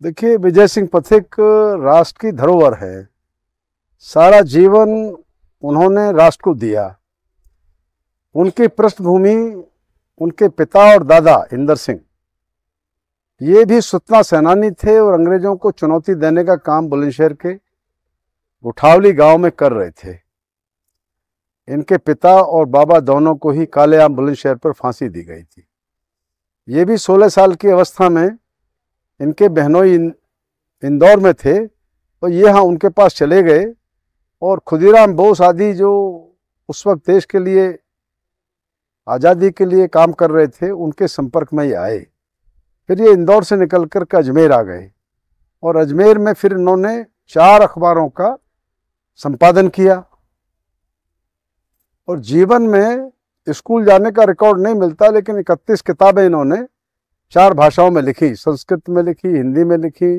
देखिए, विजय सिंह पथिक राष्ट्र की धरोहर है। सारा जीवन उन्होंने राष्ट्र को दिया। उनकी पृष्ठभूमि उनके पिता और दादा इंदर सिंह, ये भी स्वतंत्रता सेनानी थे और अंग्रेजों को चुनौती देने का काम बुलंदशहर के उठावली गांव में कर रहे थे। इनके पिता और बाबा दोनों को ही काले आम बुलंदशहर पर फांसी दी गई थी। ये भी 16 साल की अवस्था में इनके बहनोई इंदौर में थे और ये यहाँ उनके पास चले गए और खुदीराम बोस आदि जो उस वक्त देश के लिए आज़ादी के लिए काम कर रहे थे, उनके संपर्क में ये आए। फिर ये इंदौर से निकल कर के अजमेर आ गए और अजमेर में फिर इन्होंने 4 अखबारों का संपादन किया। और जीवन में स्कूल जाने का रिकॉर्ड नहीं मिलता, लेकिन 31 किताबें इन्होंने 4 भाषाओं में लिखी। संस्कृत में लिखी, हिंदी में लिखी,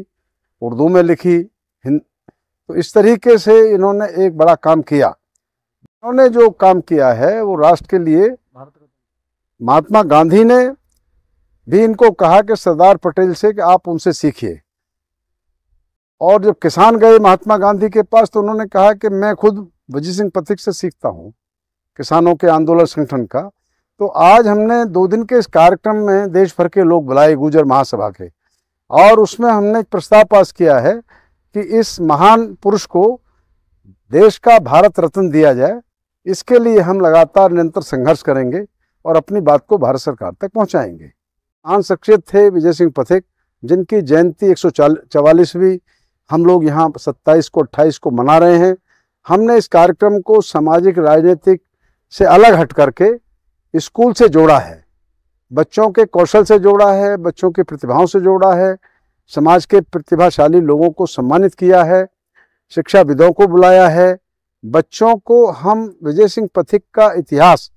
उर्दू में लिखी। तो इस तरीके से इन्होंने एक बड़ा काम किया। इन्होंने जो काम किया है वो राष्ट्र के लिए, महात्मा गांधी ने भी इनको कहा कि सरदार पटेल से कि आप उनसे सीखिए। और जब किसान गए महात्मा गांधी के पास तो उन्होंने कहा कि मैं खुद विजय सिंह पथिक से सीखता हूँ, किसानों के आंदोलन संगठन का। तो आज हमने 2 दिन के इस कार्यक्रम में देश भर के लोग बुलाए, गुर्जर महासभा के, और उसमें हमने एक प्रस्ताव पास किया है कि इस महान पुरुष को देश का भारत रत्न दिया जाए। इसके लिए हम लगातार निरंतर संघर्ष करेंगे और अपनी बात को भारत सरकार तक पहुंचाएंगे। महान शख्सियत थे विजय सिंह पथिक, जिनकी जयंती 144वीं हम लोग यहाँ 27 को 28 को मना रहे हैं। हमने इस कार्यक्रम को सामाजिक राजनीतिक से अलग हट करके स्कूल से जोड़ा है, बच्चों के कौशल से जोड़ा है, बच्चों की प्रतिभाओं से जोड़ा है, समाज के प्रतिभाशाली लोगों को सम्मानित किया है, शिक्षाविदों को बुलाया है। बच्चों को हम विजय सिंह पथिक का इतिहास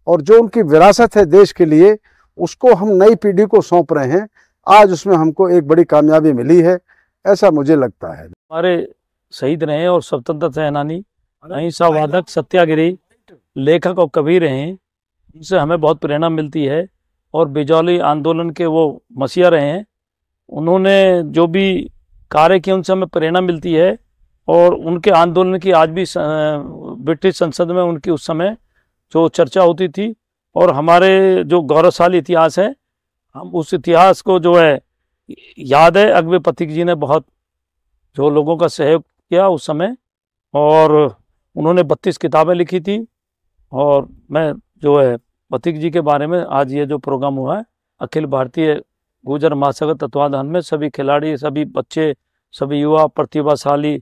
और जो उनकी विरासत है देश के लिए, उसको हम नई पीढ़ी को सौंप रहे हैं। आज उसमें हमको एक बड़ी कामयाबी मिली है, ऐसा मुझे लगता है। हमारे शहीद रहे और स्वतंत्रता सेनानी, अहिंसा वादक, सत्याग्रही, लेखक और कवि रहे। उनसे हमें बहुत प्रेरणा मिलती है और बिजौली आंदोलन के वो मसीहा रहे हैं। उन्होंने जो भी कार्य किए उनसे हमें प्रेरणा मिलती है और उनके आंदोलन की आज भी ब्रिटिश संसद में उनकी उस समय जो चर्चा होती थी। और हमारे जो गौरवशाली इतिहास है, हम उस इतिहास को जो है याद है, अगवे पथिक जी ने बहुत जो लोगों का सहयोग किया उस समय, और उन्होंने 32 किताबें लिखी थी। और मैं जो है पथिक जी के बारे में आज ये जो प्रोग्राम हुआ है, अखिल भारतीय गुर्जर महासभा तत्वाधान में सभी खिलाड़ी, सभी बच्चे, सभी युवा प्रतिभाशाली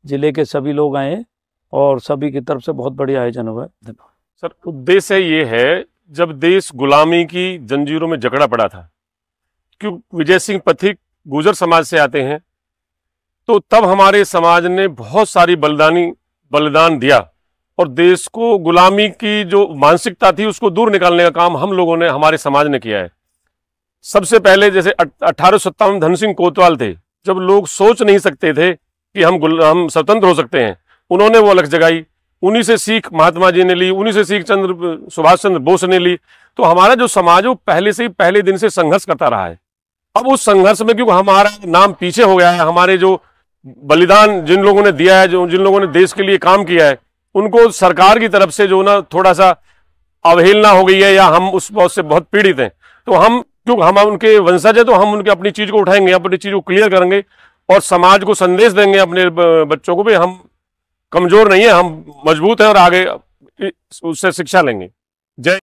जिले के सभी लोग आए और सभी की तरफ से बहुत बढ़िया आयोजन हुआ है। धन्यवाद सर। उद्देश्य ये है, जब देश गुलामी की जंजीरों में जकड़ा पड़ा था, क्यों विजय सिंह पथिक गुर्जर समाज से आते हैं, तो तब हमारे समाज ने बहुत सारी बलिदान दिया और देश को गुलामी की जो मानसिकता थी उसको दूर निकालने का काम हम लोगों ने, हमारे समाज ने किया है। सबसे पहले जैसे 1857 धन सिंह कोतवाल थे, जब लोग सोच नहीं सकते थे कि हम स्वतंत्र हो सकते हैं, उन्होंने वो अलख जगाई। उन्हीं से सीख महात्मा जी ने ली, उन्हीं से सीख सुभाष चंद्र बोस ने ली। तो हमारा जो समाज वो पहले से ही, पहले दिन से संघर्ष करता रहा है। अब उस संघर्ष में क्योंकि हमारा नाम पीछे हो गया है, हमारे जो बलिदान जिन लोगों ने दिया है, जिन लोगों ने देश के लिए काम किया है, उनको सरकार की तरफ से जो ना थोड़ा सा अवहेलना हो गई है, या हम उस बहुत से बहुत पीड़ित हैं। तो हम, क्योंकि हम उनके वंशज है, तो हम उनके अपनी चीज को उठाएंगे, अपनी चीज को क्लियर करेंगे और समाज को संदेश देंगे अपने बच्चों को भी, हम कमजोर नहीं है, हम मजबूत हैं और आगे उससे शिक्षा लेंगे। जय